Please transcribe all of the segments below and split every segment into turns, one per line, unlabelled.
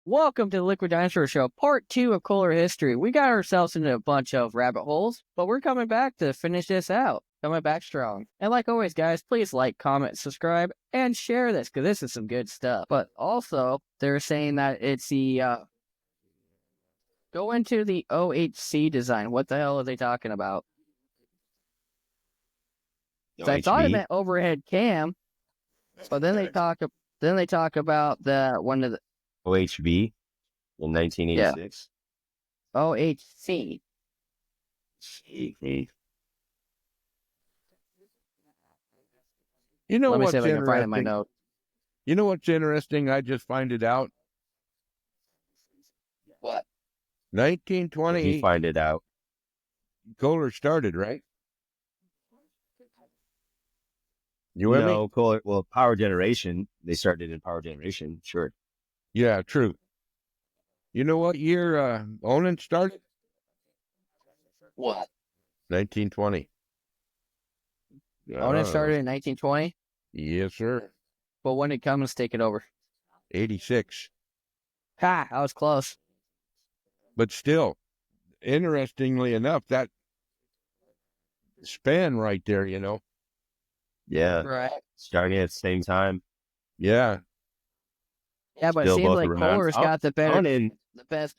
Welcome to the Liquid Dinosaur Show, part 2 of Kohler history. We got ourselves into a bunch of rabbit holes, but we're coming back to finish this out. Coming back strong. And like always, guys, please like, comment, subscribe, and share this, because this is some good stuff. But also, they're saying that it's the, go into the OHC design. What the hell are they talking about? So I thought it meant overhead cam, but then they talk about the one of the
OHV in 1986.
Yeah. OHC.
You know
Let me
what's
see if I can find it in my
interesting?
note.
You know what's interesting? I just find it out.
What?
1920.
He find it out.
Kohler started, right? You with me?
Kohler. Well, power generation. They started in power generation. Sure.
Yeah, true. You know what year Onan started?
What?
1920.
Onan started in 1920?
Yes, sir.
But when did Cummins take it over?
86.
Ha! I was close.
But still, interestingly enough, that span right there, you know.
Yeah.
Right.
Starting at the same time.
Yeah.
Yeah, but
Still
it seems
both
like
around.
Kohler's got the better, the best.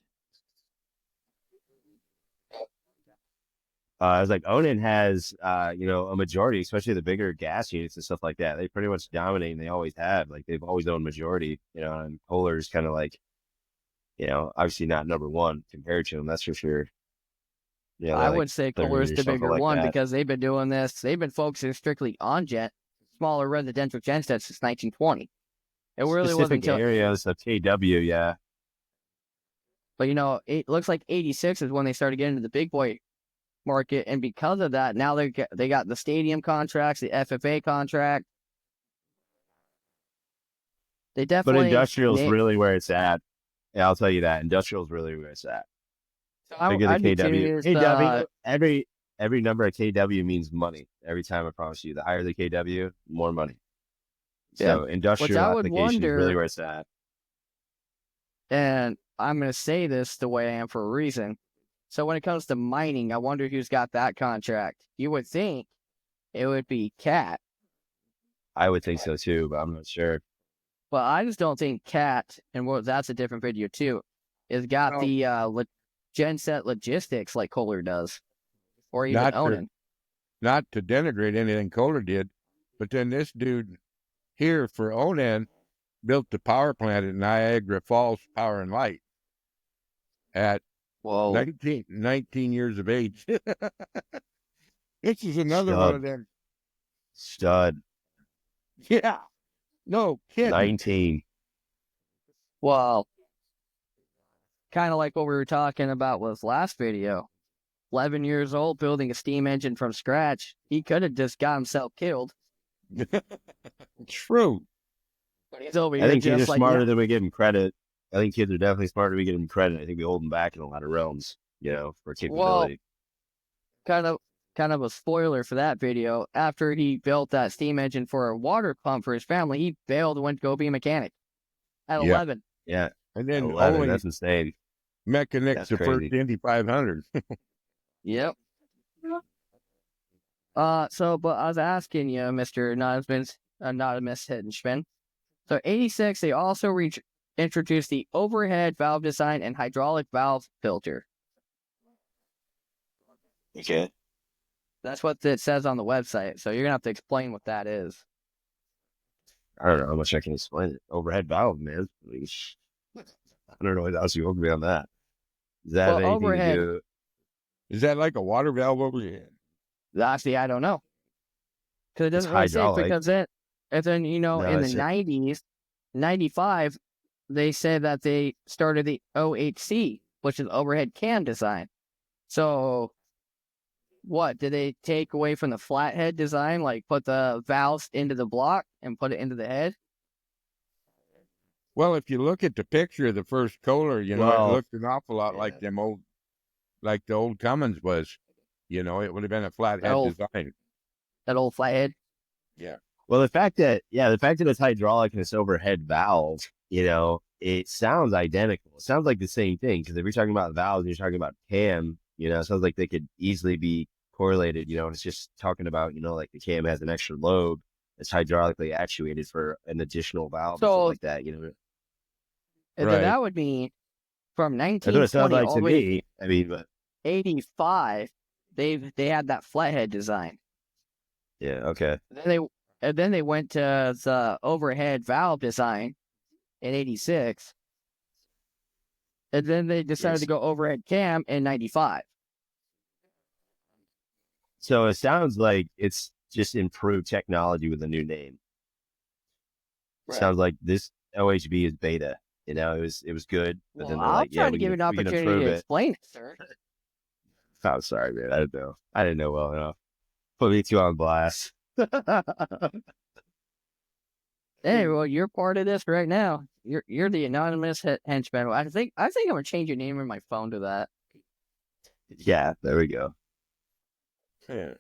I was like, Onan has, a majority, especially the bigger gas units and stuff like that. They pretty much dominate, and they always have. Like, they've always owned majority, and Kohler's kind of like, obviously not number one compared to them, that's for sure. Yeah,
I would say Kohler's the bigger one because they've been doing this. They've been focusing strictly on smaller residential gensets since 1920. It really wasn't until
areas of KW, yeah.
But it looks like 86 is when they started getting into the big boy market, and because of that, now they got the stadium contracts, the FFA contract. They definitely.
But industrial's really where it's at. Yeah, I'll tell you that. Industrial's really where it's at.
So Think of the KW.
KW, every number at KW means money. Every time, I promise you. The higher the KW, more money. So industrial application is really where it's at.
And I'm going to say this the way I am for a reason. So when it comes to mining, I wonder who's got that contract. You would think it would be Cat.
I would think so too, but I'm not sure.
But I just don't think Cat, and that's a different video too, has got the genset logistics like Kohler does, or even Onan.
Not to denigrate anything Kohler did, but then this dude here for Onan built the power plant at Niagara Falls Power and Light at 19 years of age. This is another one of them.
Stud.
Yeah. No kidding.
19.
Well, kind of like what we were talking about with last video. 11 years old, building a steam engine from scratch. He could have just got himself killed.
True.
But he's over here.
I think kids are smarter than we give him credit. I think kids are definitely smarter than we give them credit. I think we hold them back in a lot of realms, for capability.
Well, kind of a spoiler for that video. After he built that steam engine for a water pump for his family, he bailed and went to go be a mechanic at 11.
Yeah.
And then
11, that's insane.
Mechanics the first Indy 500.
Yep. But I was asking you, Mr. Anonymous Hittenspin. So 86, they also introduced the overhead valve design and hydraulic valve filter.
Okay.
That's what it says on the website. So you're going to have to explain what that is.
I don't know how much I can explain it. Overhead valve, man. I don't know what else you want me on that. Does that have anything to do?
Is that like a water valve over your head?
Actually, I don't know. Because it doesn't really say, because then, in the 90s, 95, they said that they started the OHC, which is overhead cam design. So, what, did they take away from the flathead design, like put the valves into the block and put it into the head?
Well, if you look at the picture of the first Kohler, it looked an awful lot like the old Cummins was. It would have been a flathead design.
That old flathead?
Yeah.
Well, the fact that it's hydraulic and it's overhead valve, it sounds identical. It sounds like the same thing because if you're talking about valves and you're talking about cam, it sounds like they could easily be correlated. And it's just talking about like the cam has an extra lobe that's hydraulically actuated for an additional valve and stuff like that.
And then that would mean from
That's what it sounds
1920
like
all
to
the way
me. I mean, but
85, they had that flathead design.
yeah, okay.
And then they went to the overhead valve design in 86. And then they decided to go overhead cam in 95.
So it sounds like it's just improved technology with a new name. Right. Sounds like this OHB is beta. It was good, but then they're
I'm
like,
trying to give you an opportunity to explain it, sir.
I'm sorry, man. I didn't know. I didn't know well enough. Put me too on blast.
Hey, well, you're part of this right now. You're the anonymous henchman. I think I'm gonna change your name in my phone to that.
Yeah, there we go.
Yeah.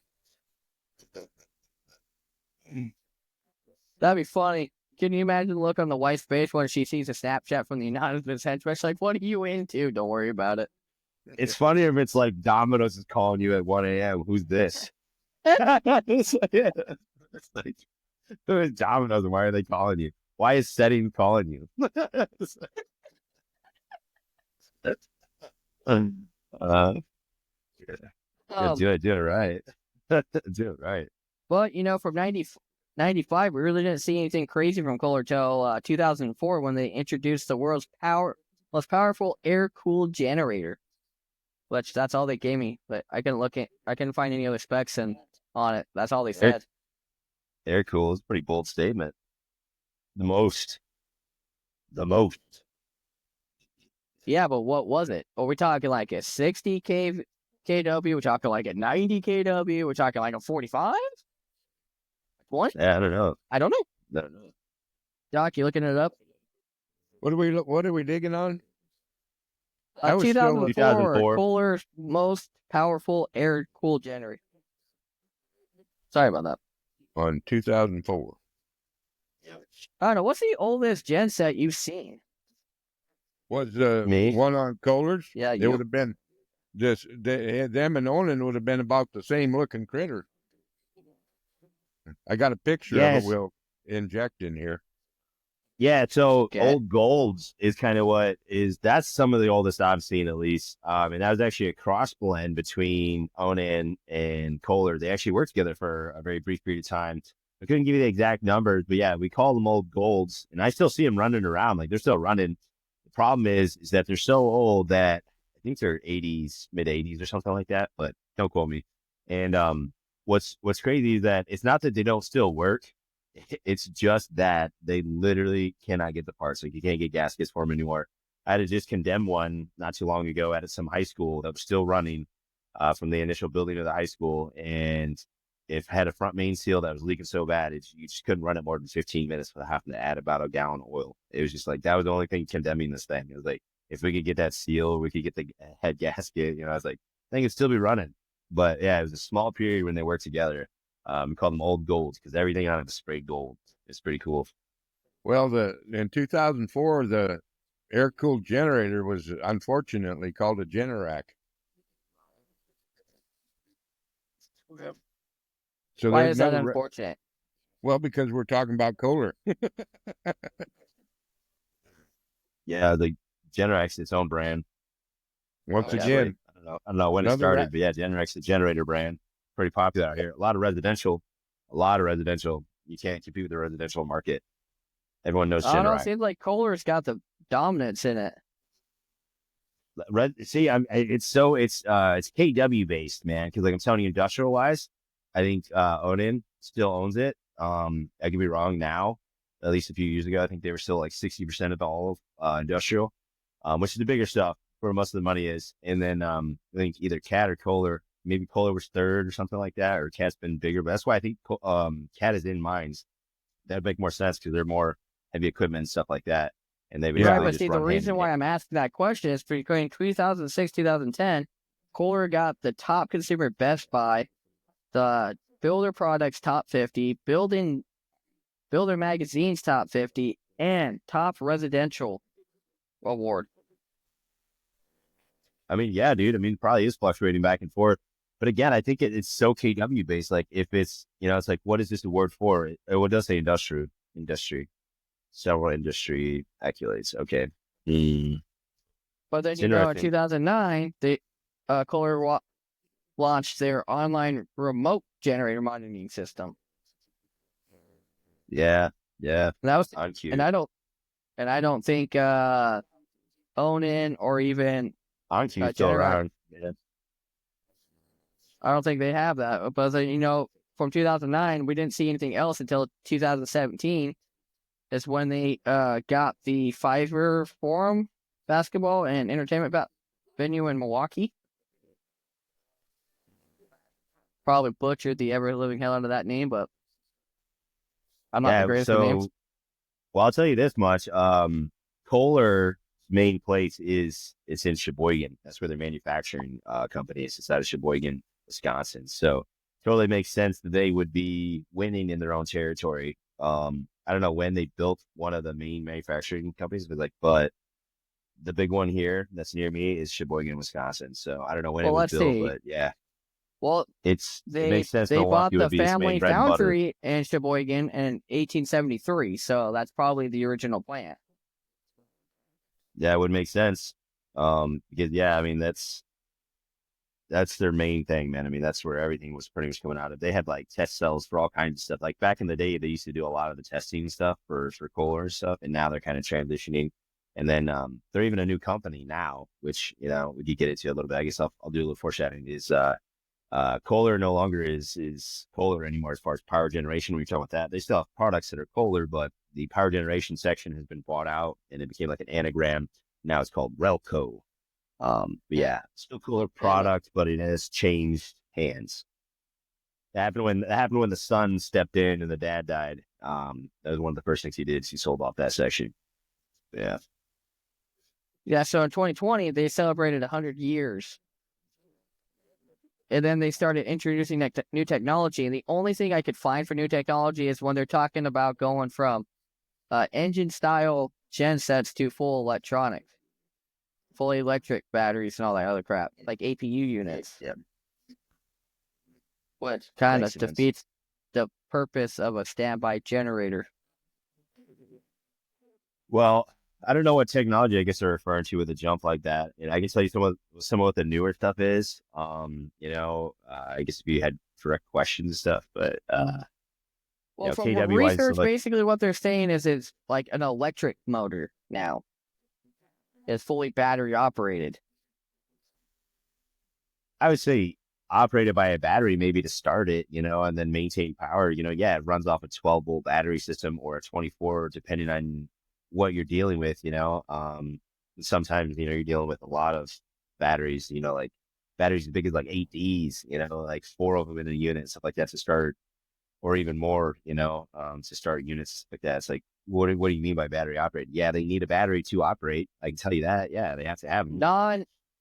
That'd be funny. Can you imagine the look on the wife's face when she sees a Snapchat from the anonymous henchman? She's like, "What are you into? Don't worry about it."
It's funny if it's like Domino's is calling you at 1 a.m. Who's this? It's like, who is Domino's and why are they calling you? Why is Setting calling you? Do it right. Do it right.
But, from 95, we really didn't see anything crazy from Kohler till 2004 when they introduced the world's most powerful air-cooled generator. Which, that's all they gave me. But I couldn't find any other specs on it. That's all they said.
Air-cooled is a pretty bold statement. The most.
Yeah, but what was it? Are we talking like a 60 kW? We're talking like a 90 kW? We're talking like a 45? What?
Yeah, I don't know.
I don't know. Doc, you looking it up?
What are we digging on?
2004, Kohler's most powerful air-cooled generator. Sorry about that.
On 2004.
I don't know. What's the oldest gen set you've seen?
Was the one on Kohler's?
Yeah,
it would have been them and Olin would have been about the same looking critter. I got a picture of it. We'll inject in here.
Yeah, so Old Golds is kind of that's some of the oldest I've seen at least. And that was actually a cross blend between Onan and Kohler. They actually worked together for a very brief period of time. I couldn't give you the exact numbers, but yeah, we call them Old Golds, and I still see them running around. Like they're still running. The problem is that they're so old that I think they're 80s, mid 80s or something like that, but don't quote me. And what's crazy is that it's not that they don't still work. It's just that they literally cannot get the parts. Like you can't get gaskets for them anymore. I had to just condemn one not too long ago at some high school that was still running from the initial building of the high school. And it had a front main seal that was leaking so bad, you just couldn't run it more than 15 minutes without having to add about a gallon of oil. It was just like, that was the only thing condemning this thing. It was like, if we could get that seal, we could get the head gasket, I was like, I think it'd still be running. But yeah, it was a small period when they worked together. We call them Old Golds because everything on it is sprayed gold. It's pretty cool.
Well, in 2004, the air-cooled generator was unfortunately called a Generac.
So why is that unfortunate?
Well, because we're talking about Kohler.
Yeah, the Generac's its own brand.
Once again,
I don't know when it started, but yeah, Generac's the generator brand. Pretty popular out here. A lot of residential. You can't compete with the residential market. Everyone knows Generac. I don't know.
It seems like Kohler's got the dominance in it.
It's KW based, man. Because like I'm telling you, industrial wise, I think Onan still owns it. I could be wrong now. At least a few years ago, I think they were still like 60% of all of industrial, which is the bigger stuff where most of the money is. And then I think either Cat or Kohler. Maybe Kohler was third or something like that, or Cat's been bigger. But that's why I think Cat is in mines. That'd make more sense because they're more heavy equipment and stuff like that. And they
but see, the reason why I'm asking that question is between 2006 2010, Kohler got the top consumer Best Buy, the Builder Products Top 50, Building Builder Magazine's Top 50, and Top Residential Award.
I mean, yeah, dude. I mean, probably is fluctuating back and forth. But again, I think it's so KW based. Like if it's, it's like, what is this award for? It does say industry, several industry accolades. Okay.
But then, in 2009, Kohler launched their online remote generator monitoring system.
Yeah.
And that was on cue. And I don't think Onan or even
on cue still around. Yeah.
I don't think they have that. But then, from 2009, we didn't see anything else until 2017. Is when they got the Fiverr Forum basketball and entertainment venue in Milwaukee. Probably butchered the ever-living hell out of that name, but I'm not the greatest with names.
Well, I'll tell you this much. Kohler's main place it's in Sheboygan. That's where their manufacturing company is. It's out of Sheboygan, Wisconsin. So totally makes sense that they would be winning in their own territory. I don't know when they built one of the main manufacturing companies, but the big one here that's near me is Sheboygan, Wisconsin. So I don't know when it was built, but yeah.
Well,
it makes sense.
They bought the family foundry in Sheboygan in 1873, so that's probably the original plant.
Yeah, it would make sense. Because I mean that's their main thing, man. I mean that's where everything was pretty much coming out of. They had like test cells for all kinds of stuff. Like back in the day, they used to do a lot of the testing stuff for Kohler stuff, and now they're kind of transitioning. And then they're even a new company now, which we could get into a little bit. I guess I'll do a little foreshadowing. Is Kohler no longer is Kohler anymore as far as power generation. We talk about that. They still have products that are Kohler, but the power generation section has been bought out and it became like an anagram. Now it's called Relco. But yeah, still Kohler product, but it has changed hands. It happened when the son stepped in and the dad died. That was one of the first things he did. He sold off that section. Yeah.
Yeah. So in 2020, they celebrated 100 years. And then they started introducing new technology. And the only thing I could find for new technology is when they're talking about going from engine-style gensets to fully electric batteries and all that other crap, like APU units.
Yeah.
Which kind of defeats the purpose of a standby generator.
Well, I don't know what technology I guess they're referring to with a jump like that. And I can tell you some of what the newer stuff is. I guess if you had direct questions and stuff, but
from research, basically what they're saying is it's like an electric motor now. It's fully battery operated.
I would say operated by a battery maybe to start it, and then maintain power. It runs off a 12-volt battery system or a 24, depending on what you're dealing with, sometimes, you're dealing with a lot of batteries, like batteries as big as like 8Ds, like 4 of them in a unit, stuff like that to start, or even more, to start units like that. It's like, what do you mean by battery operated? Yeah, they need a battery to operate. I can tell you that. Yeah, they have to have them.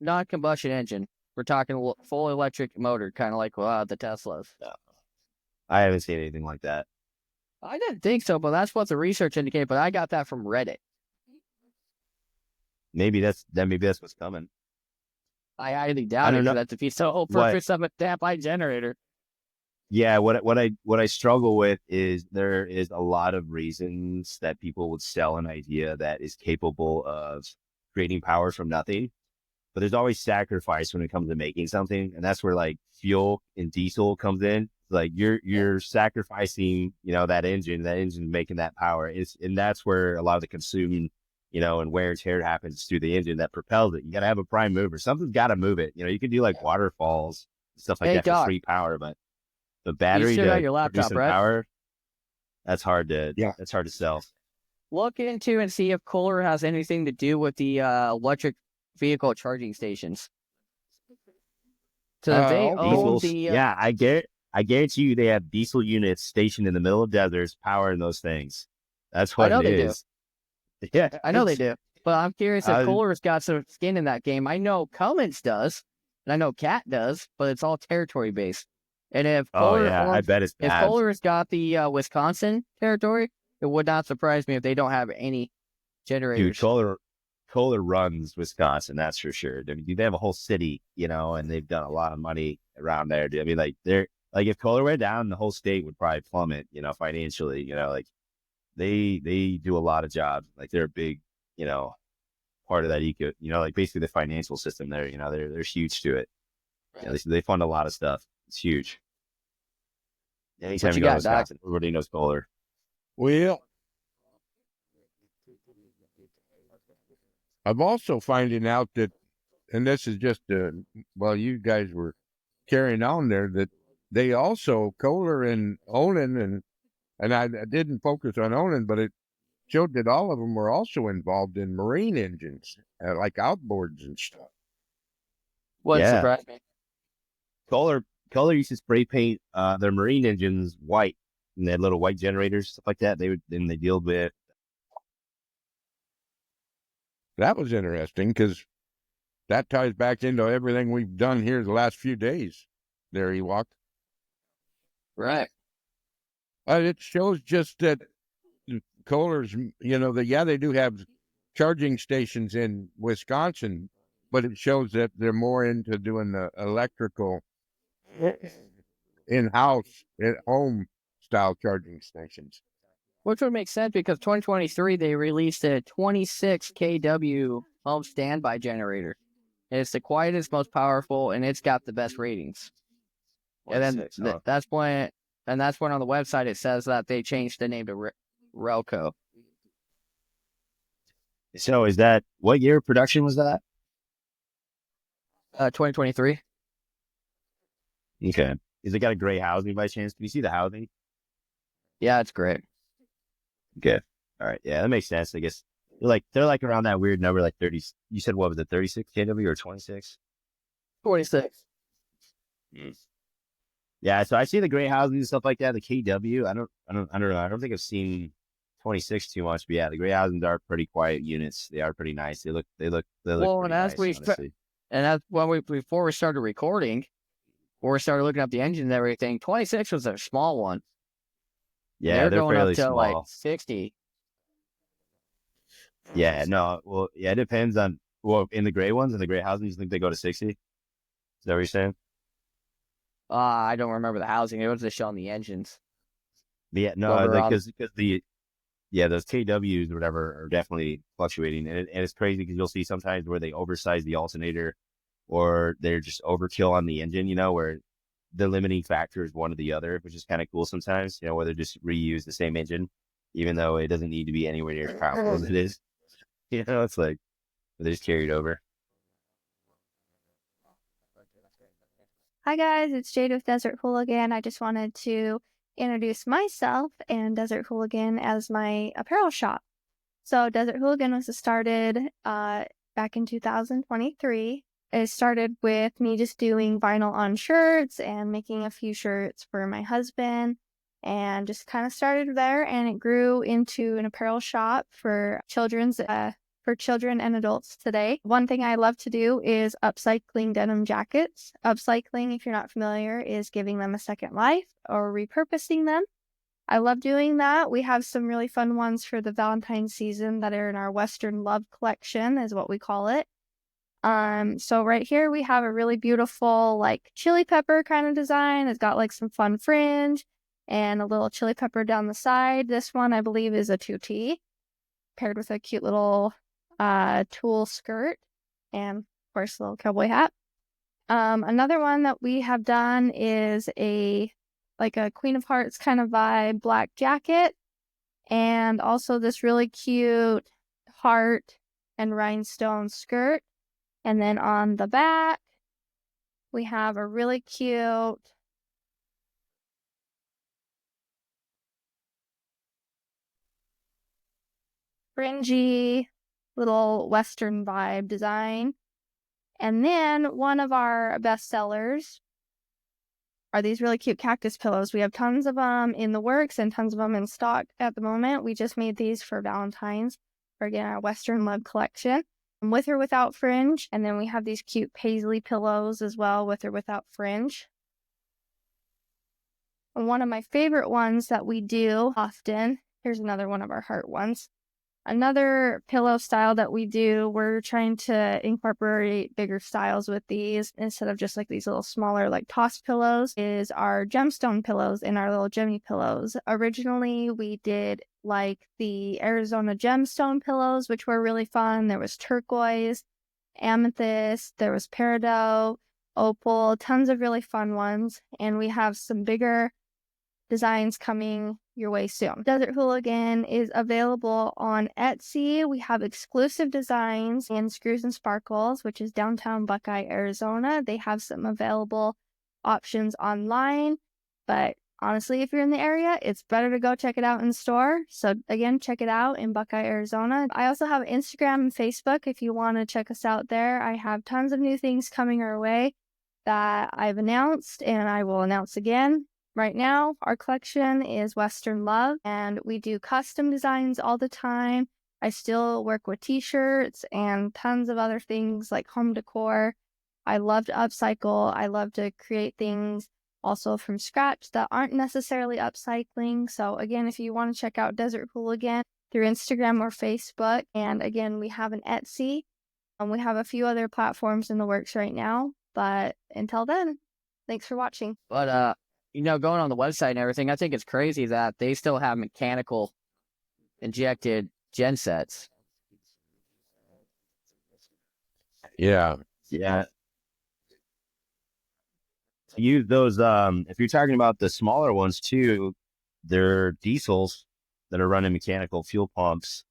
Non-combustion engine. We're talking full electric motor, kind of like the Teslas.
No. I haven't seen anything like that.
I didn't think so, but that's what the research indicated. But I got that from Reddit.
Maybe that's what's coming.
I highly doubt it. That defeats the whole purpose of a standby generator.
Yeah, what I struggle with is there is a lot of reasons that people would sell an idea that is capable of creating power from nothing, but there's always sacrifice when it comes to making something, and that's where like fuel and diesel comes in. Like you're sacrificing, that engine making that power and that's where a lot of the consuming, and wear and tear happens through the engine that propels it. You got to have a prime mover. Something's got to move it. You can do like waterfalls, stuff like that for free power, but the battery to
your laptop,
produce power, that's hard to sell.
Look into and see if Kohler has anything to do with the electric vehicle charging stations. So they own the
yeah, I guarantee you they have diesel units stationed in the middle of deserts powering those things. That's what it is. Yeah,
I know they do. But I'm curious if Kohler's got some skin in that game. I know Cummins does, and I know Cat does, but it's all territory based. And if Kohler,
I bet it's bad.
If Kohler's got the Wisconsin territory, it would not surprise me if they don't have any generators.
Dude, Kohler runs Wisconsin, that's for sure. I mean, they have a whole city, and they've done a lot of money around there. Dude. I mean, like if Kohler went down, the whole state would probably plummet, financially. Like they do a lot of jobs. Like they're a big, part of that like basically the financial system there. They're huge to it. They fund a lot of stuff. It's huge. Anytime you go to Wisconsin, everybody knows Kohler.
Well, I'm also finding out that, and this is just while you guys were carrying on there, that they also, Kohler and Olin, and I didn't focus on Olin, but it showed that all of them were also involved in marine engines, like outboards and stuff.
What surprised me?
Kohler used to spray paint their marine engines white, and they had little white generators, stuff like that. They deal with.
That was interesting because that ties back into everything we've done here the last few days. There, Ewok.
Right.
It shows just that Kohler's, they do have charging stations in Wisconsin, but it shows that they're more into doing the electrical in-house, at-home style charging stations.
Which would make sense because 2023, they released a 26 kW home standby generator. It's the quietest, most powerful, and it's got the best ratings. And then that's when on the website it says that they changed the name to Relco.
So is that, what year of production was that?
2023.
Okay. Is it got a gray housing by chance? Can you see the housing?
Yeah, it's great.
Okay. All right. Yeah, that makes sense. I guess they're like around that weird number, like 30. You said, what was it, 36 kW or 26?
26.
Yeah. So I see the gray housing and stuff like that. The KW. I don't know. I don't think I've seen 26 too much, but yeah, the gray housings are pretty quiet units. They are pretty nice. They look.
Well, and as
nice,
before we started recording, or we started looking up the engine and everything, 26 was a small one.
Yeah, they're
going
fairly
up to
small.
like 60.
Yeah, no, well, yeah, it depends on, in the gray ones, in the gray housing, you think they go to 60? Is that what you're saying?
I don't remember the housing. It was just showing the engines.
Yeah, no, because those KWs or whatever are definitely fluctuating, and it's crazy because you'll see sometimes where they oversize the alternator, or they're just overkill on the engine, where the limiting factor is one or the other, which is kind of cool sometimes, where they just reuse the same engine, even though it doesn't need to be anywhere near as powerful as it is. It's like they just carry it over.
Hi guys, it's Jade with Desert Hooligan. I just wanted to introduce myself and Desert Hooligan as my apparel shop. So Desert Hooligan was started back in 2023. It started with me just doing vinyl on shirts and making a few shirts for my husband, and just kind of started there, and it grew into an apparel shop for children and adults today. One thing I love to do is upcycling denim jackets. Upcycling, if you're not familiar, is giving them a second life or repurposing them. I love doing that. We have some really fun ones for the Valentine's season that are in our Western Love collection, is what we call it. So right here we have a really beautiful like chili pepper kind of design. It's got like some fun fringe and a little chili pepper down the side. This one I believe is a 2T paired with a cute little tulle skirt and of course a little cowboy hat. Another one that we have done is a Queen of Hearts kind of vibe black jacket, and also this really cute heart and rhinestone skirt. And then on the back, we have a really cute fringy little Western vibe design. And then one of our best sellers are these really cute cactus pillows. We have tons of them in the works and tons of them in stock at the moment. We just made these for Valentine's for, again, our Western Love collection. With or without fringe. And then we have these cute paisley pillows as well, with or without fringe. And one of my favorite ones that we do often Here's another one of our heart ones. Another pillow style that we do, we're trying to incorporate bigger styles with these instead of just like these little smaller like toss pillows, is our gemstone pillows and our little gemmy pillows. Originally, we did like the Arizona gemstone pillows, which were really fun. There was turquoise, amethyst, there was peridot, opal, tons of really fun ones. And we have some bigger designs coming your way soon. Desert Hooligan is available on Etsy. We have exclusive designs and Screws and Sparkles, which is downtown Buckeye, Arizona. They have some available options online, but honestly, if you're in the area, it's better to go check it out in store. So again, check it out in Buckeye, Arizona. I also have Instagram and Facebook if you want to check us out there. I have tons of new things coming our way that I've announced and I will announce again. Right now, our collection is Western Love, and we do custom designs all the time. I still work with t-shirts and tons of other things like home decor. I love to upcycle. I love to create things also from scratch that aren't necessarily upcycling. So again, if you want to check out Desert Hooligan through Instagram or Facebook, and again, we have an Etsy, and we have a few other platforms in the works right now. But until then, thanks for watching.
But going on the website and everything, I think it's crazy that they still have mechanical injected gen sets.
Yeah.
Yeah. Use those. If you're talking about the smaller ones too, they're diesels that are running mechanical fuel pumps.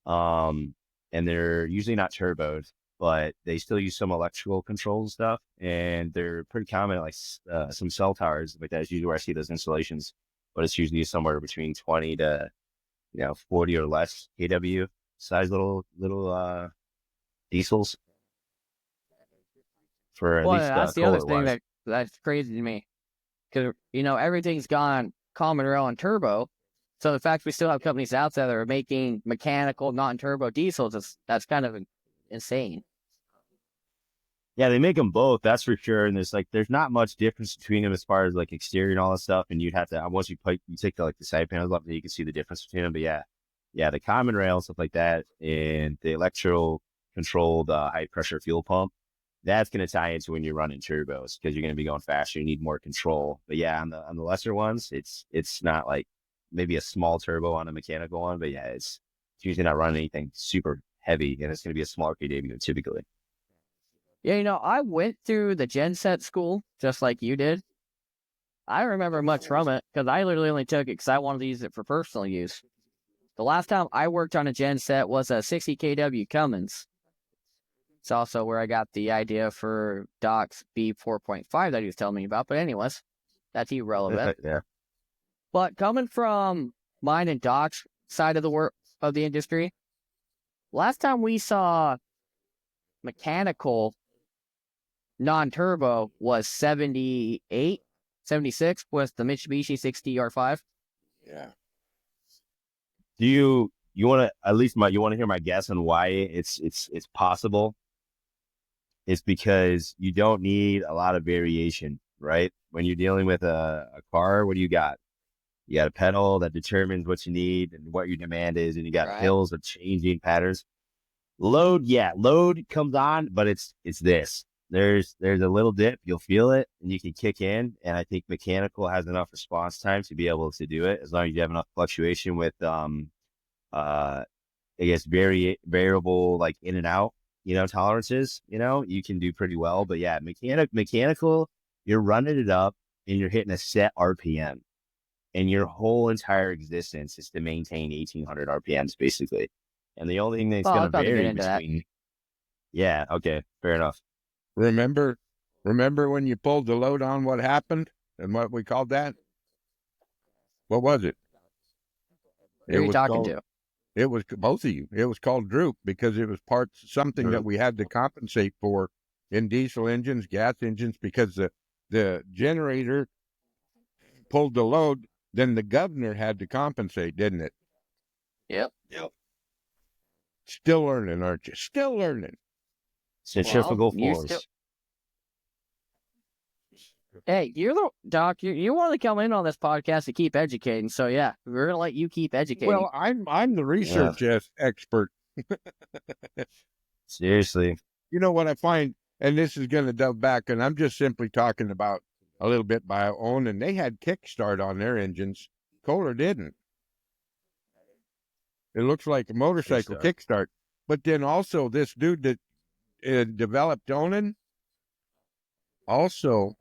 And they're usually not turboed, but they still use some electrical control and stuff. And they're pretty common, like some cell towers, like that's usually where I see those installations. But it's usually somewhere between 20 to 40 or less kW size little diesels. For at least
that's the other
Kohler
thing that's crazy to me, because everything's gone common rail and turbo. So the fact we still have companies out there that are making mechanical, non-turbo diesels, that's kind of insane.
Yeah, they make them both, that's for sure. And there's not much difference between them as far as like exterior and all that stuff. And you'd have to, once you take the side panels off, you can see the difference between them. But yeah, the common rail stuff like that, and the electro controlled high pressure fuel pump, that's going to tie into when you're running turbos, because you're going to be going faster. You need more control. But yeah, on the lesser ones, it's not like maybe a small turbo on a mechanical one, but yeah, it's usually not running anything super heavy, and it's going to be a smaller kW typically.
Yeah, I went through the genset school just like you did. I don't remember much from it because I literally only took it because I wanted to use it for personal use. The last time I worked on a genset was a 60 kW Cummins. It's also where I got the idea for Doc's B4.5 that he was telling me about. But anyways, that's irrelevant.
Yeah.
But coming from mine and Doc's side of the industry, last time we saw mechanical non-turbo was 78, 76 was the Mitsubishi 60R5.
Yeah.
Do you want to you want to hear my guess on why it's possible? It's because you don't need a lot of variation, right? When you're dealing with a car, what do you got? You got a pedal that determines what you need and what your demand is, and you got hills of changing patterns. Load comes on, but it's this. There's a little dip, you'll feel it, and you can kick in. And I think mechanical has enough response time to be able to do it, as long as you have enough fluctuation with I guess variable like in and out, tolerances, you can do pretty well. But yeah, mechanical, you're running it up and you're hitting a set RPM, and your whole entire existence is to maintain 1800 RPMs basically. And the only thing that's going to vary between, yeah, okay, fair enough.
Remember when you pulled the load on, what happened and what we called that? What was it?
Who are you talking to?
It was both of you. It was called droop because it was something that we had to compensate for in diesel engines, gas engines, because the generator pulled the load, then the governor had to compensate, didn't it?
Yep.
Still learning, aren't you? Still learning.
Centrifugal force.
Hey, you're the doc. You want to come in on this podcast to keep educating. So yeah, we're gonna let you keep educating.
Well, I'm the research expert.
Seriously.
You know what I find, and this is going to delve back, and I'm just simply talking about a little bit by own, and they had kickstart on their engines. Kohler didn't. It looks like a motorcycle kickstart. But then also this dude that developed Onan, also.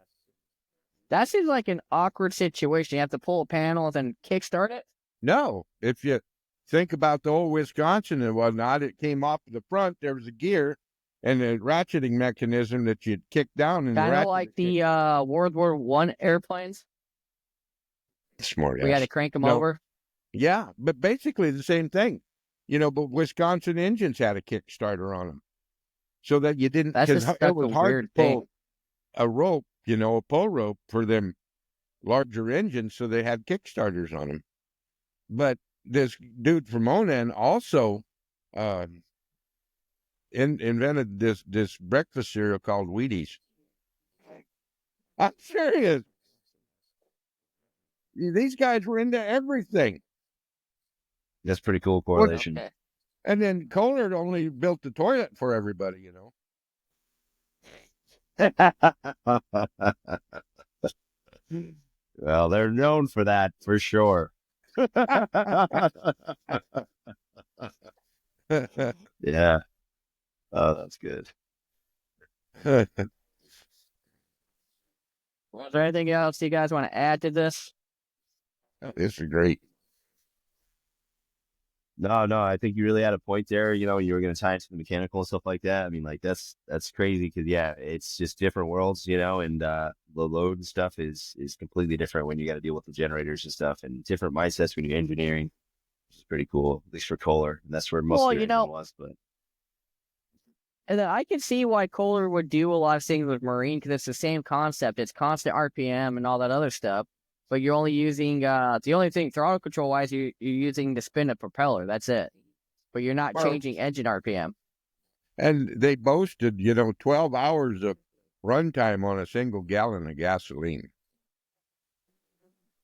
That seems like an awkward situation. You have to pull a panel and then kickstart it?
No. If you think about the old Wisconsin and whatnot, it came off the front. There was a gear and a ratcheting mechanism that you'd kick down.
Kind of like the World War I airplanes?
Smart ass.
We had to crank them over?
Yeah, but basically the same thing. You know, but Wisconsin engines had a Kickstarter on them. So that you didn't, because it was hard to pull a rope, you know, a pull rope for them larger engines, so they had Kickstarters on them. But this dude from Onan also invented this breakfast cereal called Wheaties. I'm serious. These guys were into everything.
That's pretty cool correlation.
Okay.
And then Kohler only built the toilet for everybody, you know.
Well, they're known for that for sure. Yeah. Oh, that's good.
Was there anything else you guys want to add to this?
This is great.
No, I think you really had a point there. You know, you were going to tie into the mechanical and stuff like that. I mean, like that's crazy because yeah, it's just different worlds, you know, and the load and stuff is completely different when you got to deal with the generators and stuff, and different mindsets when you're engineering, which is pretty cool, at least for Kohler. And that's where most of the was. But
and then I can see why Kohler would do a lot of things with marine because it's the same concept. It's constant RPM and all that other stuff. But you're only using, the only thing throttle control wise, you're using to spin a propeller. That's it. But you're not changing engine RPM.
And they boasted, 12 hours of runtime on a single gallon of gasoline.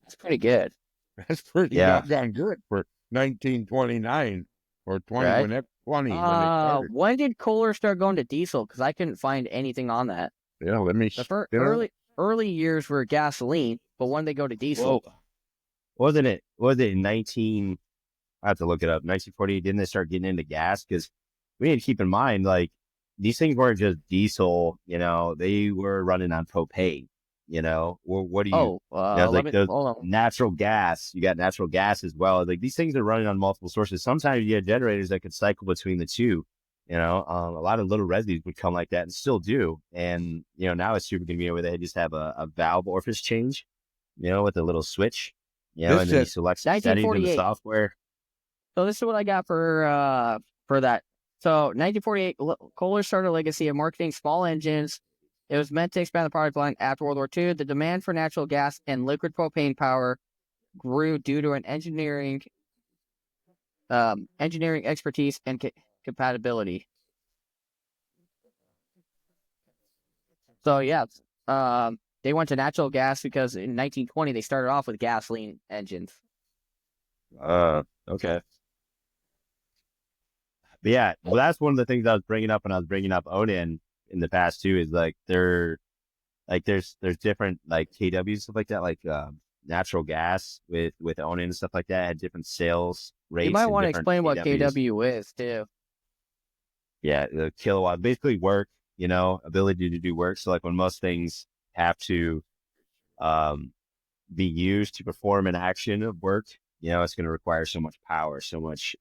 That's pretty good.
That's pretty goddamn good for 1929 or 20,
right?
when they started.
When did Kohler start going to diesel? Because I couldn't find anything on that.
Yeah, let me...
Early years were gasoline, but when they go to diesel,
was it in 19? I have to look it up. 1948. Didn't they start getting into gas? Because we need to keep in mind, like these things weren't just diesel. You know, they were running on propane. You know, or what do you? Natural gas. You got natural gas as well. Like these things are running on multiple sources. Sometimes you had generators that could cycle between the two. You know, a lot of little resis would come like that and still do. And, now it's super convenient where they just have a valve orifice change, with a little switch, and then you select settings in the software.
So this is what I got for that. So 1948, Kohler started a legacy of marketing small engines. It was meant to expand the product line after World War II. The demand for natural gas and liquid propane power grew due to an engineering expertise and compatibility. So yeah, they went to natural gas because in 1920 they started off with gasoline engines.
Okay. But yeah, well, that's one of the things I was bringing up when I was bringing up Onan in the past too. Is like there's different like KWs stuff like that, like natural gas with Onan and stuff like that had different sales rates.
You might want to explain what KW is too.
Yeah, the kilowatt, basically work, ability to do work. So like when most things have to be used to perform an action of work, it's going to require so much power, so much,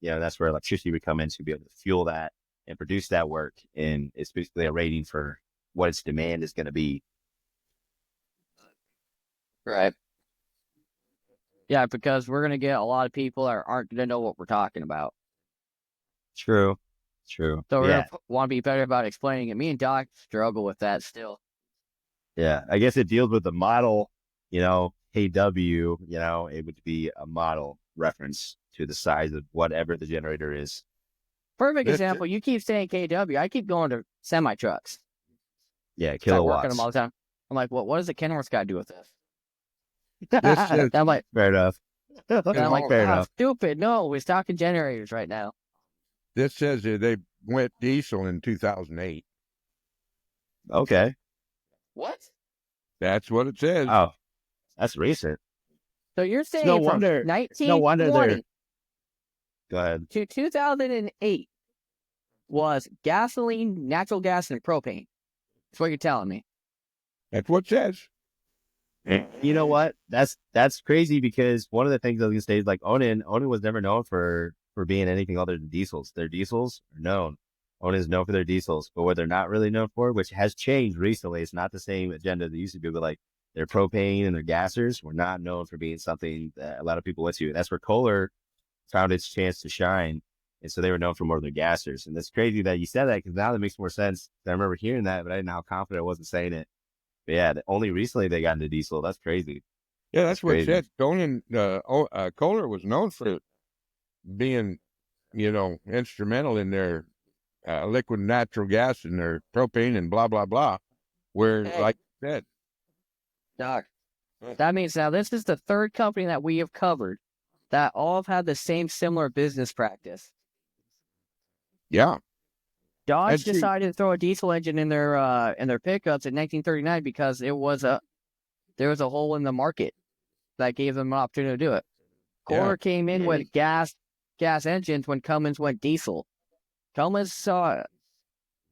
that's where electricity would come in to be able to fuel that and produce that work. And it's basically a rating for what its demand is going to be.
Right. Yeah, because we're going to get a lot of people that aren't going to know what we're talking about.
True.
So we're going to want to be better about explaining it. Me and Doc struggle with that still.
Yeah, I guess it deals with the model, KW, it would be a model reference to the size of whatever the generator is.
Perfect example. You keep saying KW. I keep going to semi-trucks.
Yeah, kilowatts.
Working them all the time. I'm like, what does the Kenworth got to do with this?
This
I'm like,
fair enough.
I'm like,
fair enough.
Stupid. No, we're talking generators right now.
This says that they went diesel in 2008.
Okay.
What?
That's what it says.
Oh, that's recent.
So you're saying
no
from
wonder.
1920
Go ahead.
to 2008 was gasoline, natural gas, and propane. That's what you're telling me.
That's what it says.
You know what? That's crazy because one of the things I was gonna say is like Onan was never known for being anything other than diesels. Their diesels are known. Onan is known for their diesels, but what they're not really known for, which has changed recently, it's not the same agenda that used to be, but like their propane and their gassers were not known for being something that a lot of people went to. That's where Kohler found its chance to shine. And so they were known for more of their gassers. And that's crazy that you said that because now that makes more sense. I remember hearing that, but I didn't know how confident I wasn't saying it. But yeah, only recently they got into diesel. That's crazy.
Yeah, that's what it said. Kohler was known for being, instrumental in their liquid natural gas and their propane and blah, blah, blah. Where, like you said.
Doc, that means now this is the third company that we have covered that all have had the same similar business practice.
Yeah.
Dodge decided to throw a diesel engine in their pickups in 1939 because there was a hole in the market that gave them an opportunity to do it. Kohler came in with gas engines when Cummins went diesel. Cummins saw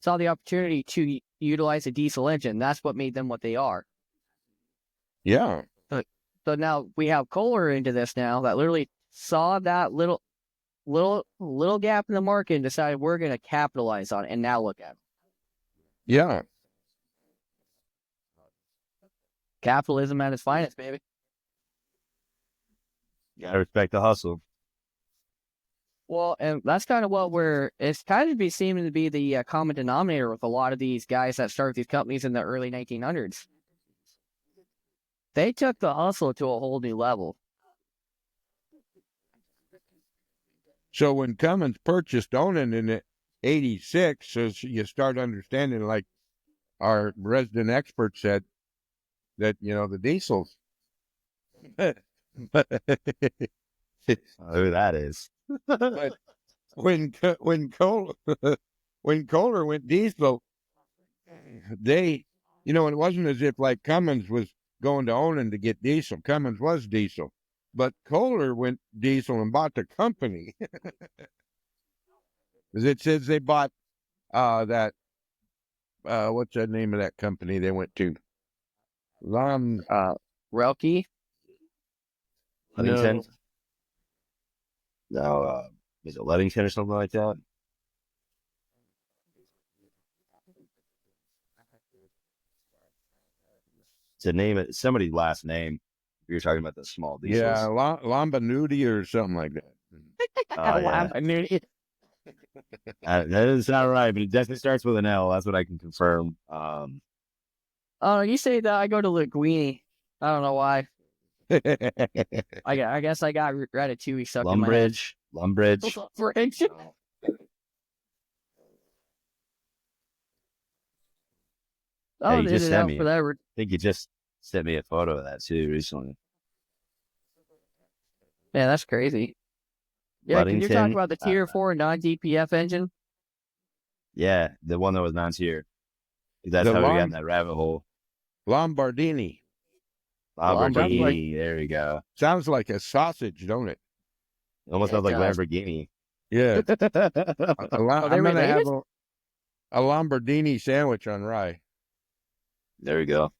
the opportunity to utilize a diesel engine. That's what made them what they are.
Yeah.
So now we have Kohler into this now that literally saw that little gap in the market and decided we're going to capitalize on it, and now look at it.
Yeah.
Capitalism at its finest, baby.
You gotta respect the hustle.
Well, and that's kind of it's kind of seeming to be the common denominator with a lot of these guys that started these companies in the early 1900s. They took the hustle to a whole new level.
So when Cummins purchased Onan in '86, as you start understanding, like our resident expert said, that the diesels.
Who that is?
But when Kohler went diesel, they, it wasn't as if like Cummins was going to Onan to get diesel. Cummins was diesel. But Kohler went diesel and bought the company. Because it says they bought that, what's the name of that company they went to?
Relke?
Ludington? No, is it Ludington or something like that? It's a name, somebody's last name. You're talking about the small diesels.
Yeah, Lambanuti or something like that.
Oh, yeah. That doesn't sound right, but it definitely starts with an L. That's what I can confirm.
Oh, you say that I go to Linguini. I don't know why. I guess I got Ratatouille stuck in my head.
Lumbridge.
Oh,
you just sent me.
I
think you just sent me a photo of that too recently.
Man, that's crazy. Yeah, can you talk about the Tier 4 non-DPF engine?
Yeah, the one that was non-tier. That's how we got in that rabbit hole.
Lombardini.
Lamborghini. There we go.
Sounds like a sausage, don't it?
Almost sounds like Lamborghini.
Yeah. I'm going to have a Lombardini sandwich on rye.
There we go.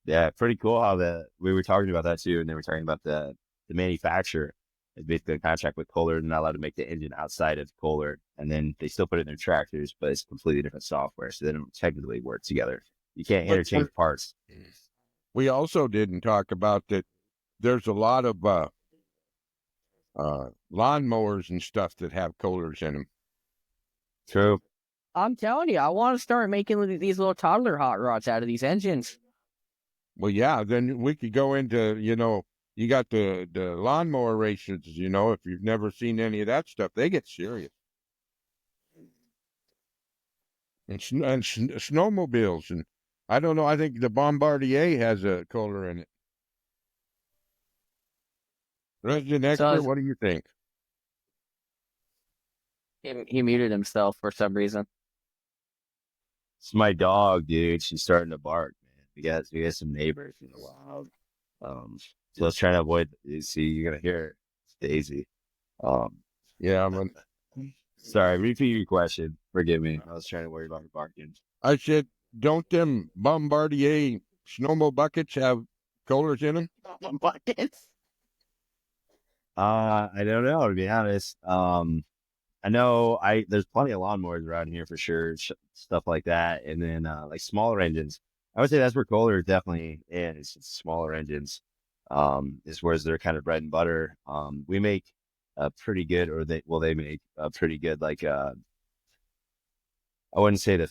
Yeah, pretty cool how we were talking about that too, and they were talking about the manufacturer is basically a contract with Kohler. They're not allowed to make the engine outside of Kohler, and then they still put it in their tractors, but it's completely different software, so they don't technically work together. You can't interchange parts.
We also didn't talk about that. There's a lot of lawnmowers and stuff that have Kohlers in them.
True.
I'm telling you, I want to start making these little toddler hot rods out of these engines.
Well, yeah, then we could go into, you got the lawnmower races, if you've never seen any of that stuff, they get serious. And snowmobiles and I don't know. I think the Bombardier has a Kohler in it. Resident expert, what do you think?
He muted himself for some reason.
It's my dog, dude. She's starting to bark, man. We got some neighbors in the wild. So let's try to avoid. See, you're gonna hear it. It's Daisy.
Yeah, I'm.
Sorry, repeat your question. Forgive me. I was trying to worry about her barking.
I said, don't them Bombardier snowmobile buckets have Kohlers in them?
Buckets?
I don't know, to be honest. I know there's plenty of lawnmowers around here for sure, stuff like that, and then like smaller engines. I would say that's where Kohler definitely is. It's smaller engines. Is where they're kind of bread and butter. We make a pretty good, or they make a pretty good, like I wouldn't say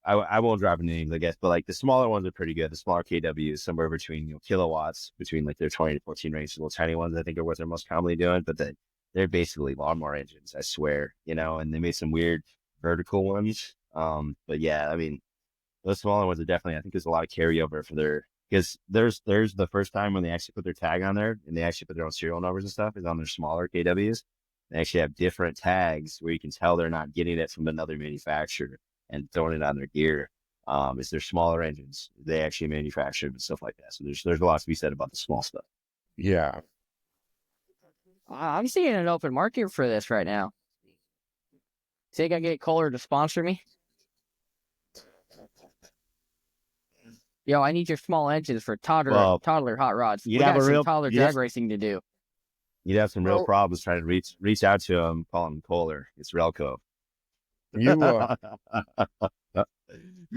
I won't drop names, I guess, but like the smaller ones are pretty good. The smaller KWs, somewhere between kilowatts, between like their 20 to 14 range. The little tiny ones, I think, are what they're most commonly doing. But they're basically lawnmower engines, I swear. And they made some weird vertical ones. But yeah, I mean, those smaller ones are definitely. I think there's a lot of carryover because there's the first time when they actually put their tag on there and they actually put their own serial numbers and stuff is on their smaller KWs. They actually have different tags where you can tell they're not getting it from another manufacturer and throwing it on their gear. It's their smaller engines. They actually manufacture and stuff like that. So there's a lot to be said about the small stuff.
Yeah.
I'm seeing an open market for this right now. Think I can get Kohler to sponsor me? Yo, I need your small engines for toddler hot rods.
You'd
we
have
got
a
some
real
toddler drag racing to do.
You'd have some real problems trying to reach out to them, call them Kohler. It's Relco.
You
you're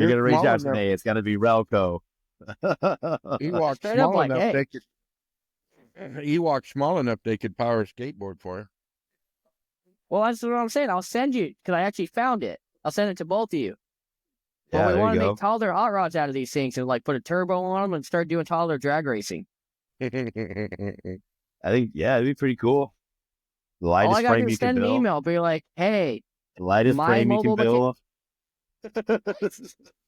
gonna reach out to me. It's gonna be Relco.
Ewok small enough they could power a skateboard for her.
Well, that's what I'm saying. I'll send you because I actually found it. I'll send it to both of you.
Yeah,
but we want to make toddler hot rods out of these things and like put a turbo on them and start doing toddler drag racing.
I think it'd be pretty cool. The lightest
all I gotta
frame
do
you
is send
can
an
build.
email, be like, hey.
The lightest frame you can build.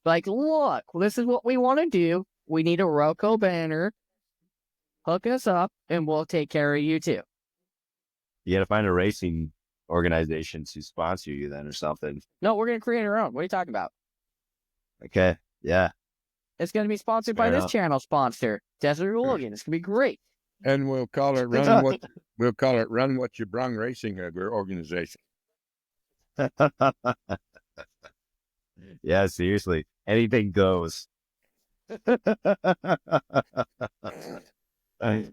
Like, look, this is what we want to do. We need a Roku banner. Hook us up, and we'll take care of you too.
You got to find a racing organization to sponsor you then or something.
No, we're going to create our own. What are you talking about?
Okay, yeah.
It's going to be sponsored by this channel sponsor, Desert Hooligan. It's going to be great.
And we'll call it Run What You Brung Racing Organization.
Yeah, seriously. Anything goes.
I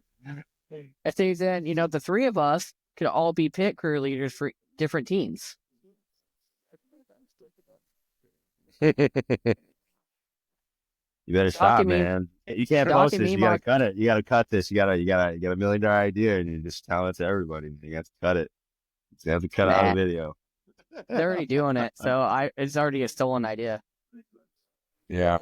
think that, the three of us could all be pit crew leaders for different teams.
You better stop, man. You can't post this. You gotta cut it. You gotta cut this. You got a $1 million idea, and you just tell it to everybody. You have to cut it. You have to cut out a video.
They're already doing it, so it's already a stolen idea.
Yeah.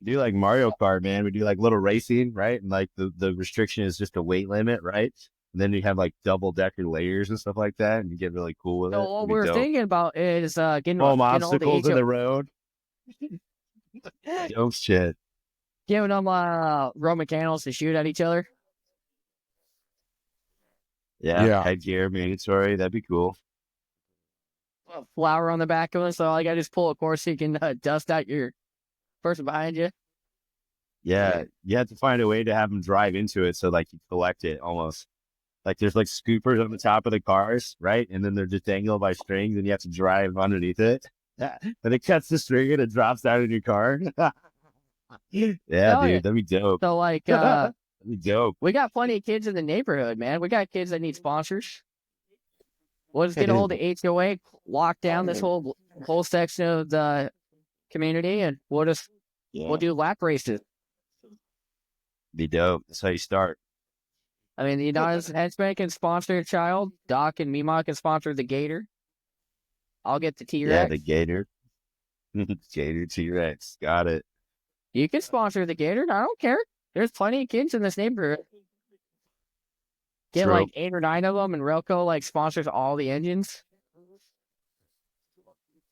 We do like Mario Kart, man. We do like little racing, right? And like the restriction is just a weight limit, right? And then you have like double decker layers and stuff like that, and you get really cool with it.
So what we're thinking about is getting
obstacles in the road. Oh shit!
Giving them Roman candles to shoot at each other.
Yeah, headgear mandatory. That'd be cool.
A flower on the back of it, so all you gotta just pull a course so you can dust out your person behind you.
Yeah, you have to find a way to have them drive into it so like you collect it almost. Like there's like scoopers on the top of the cars, right? And then they're just dangled by strings and you have to drive underneath it. Then it cuts the string and it drops down in your car. Dude, that'd be dope.
So like
that'd be dope.
We got plenty of kids in the neighborhood, man. We got kids that need sponsors. We'll just get a hold of HOA, lock down this whole section of the community, and we'll do lap races.
Be dope. That's how you start.
I mean, the United Headsman can sponsor a child. Doc and Mima can sponsor the Gator. I'll get the T-Rex.
Yeah, the Gator. Gator T-Rex. Got it.
You can sponsor the Gator. I don't care. There's plenty of kids in this neighborhood. Get like 8 or 9 of them, and Relco like sponsors all the engines.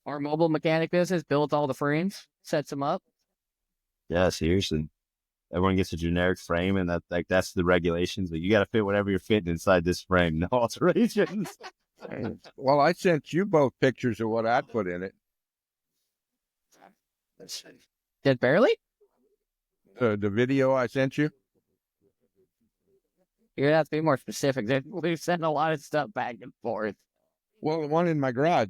Our mobile mechanic business builds all the frames, sets them up.
Yeah, seriously. Everyone gets a generic frame, and that's the regulations. Like, you got to fit whatever you're fitting inside this frame. No alterations.
Well, I sent you both pictures of what I'd put in it.
Did barely?
The video I sent you?
You're gonna have to be more specific. We've sent a lot of stuff back and forth.
Well, the one in my garage.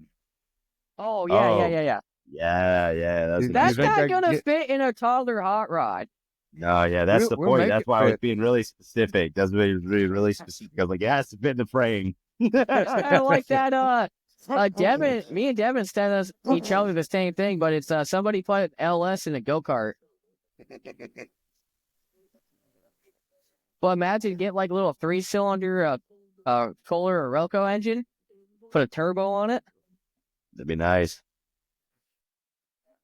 Oh, yeah.
Yeah.
That's not gonna fit in a toddler hot rod.
No, yeah, that's the point. That's why I was being really specific. That's really specific. I was like, yeah, it's to fit in the frame.
I like that. Devin, me and Devin sent us each other the same thing, but it's somebody put LS in a go-kart. But imagine get like a little 3-cylinder Kohler or Relco engine, put a turbo on it.
That'd be nice.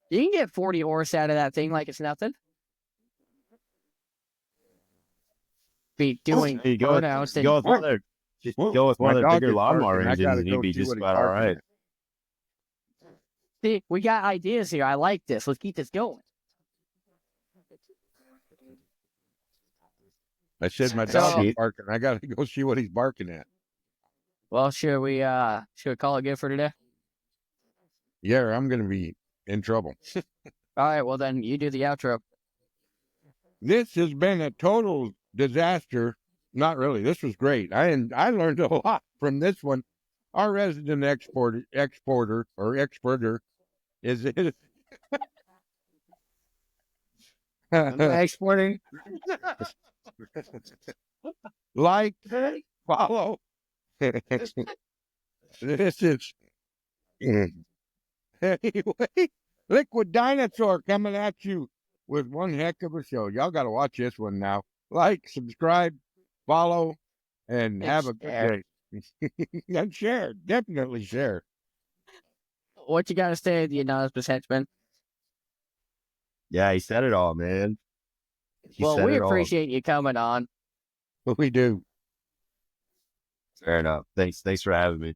You can get 40 horse out of that thing like it's nothing. Be doing burnouts.
Go with one of their bigger lawnmower engines, and you'd be just about all right.
See, we got ideas here. I like this. Let's keep this going.
I said my dog is barking. I got to go see what he's barking at.
Well, should we call it good for today?
Yeah, I'm going to be in trouble.
All right, well then you do the outro.
This has been a total disaster. Not really. This was great. I learned a lot from this one. Our resident exporter is it.
Exporting.
Like, follow. This is anyway. Liquid Dinosaur coming at you with one heck of a show. Y'all got to watch this one now. Like, subscribe, follow, and have a good day. And share. Definitely share.
What you got to say to the anonymous henchman?
Yeah, he said it all, man.
Well, we appreciate you coming on.
We do.
Fair enough. Thanks for having me.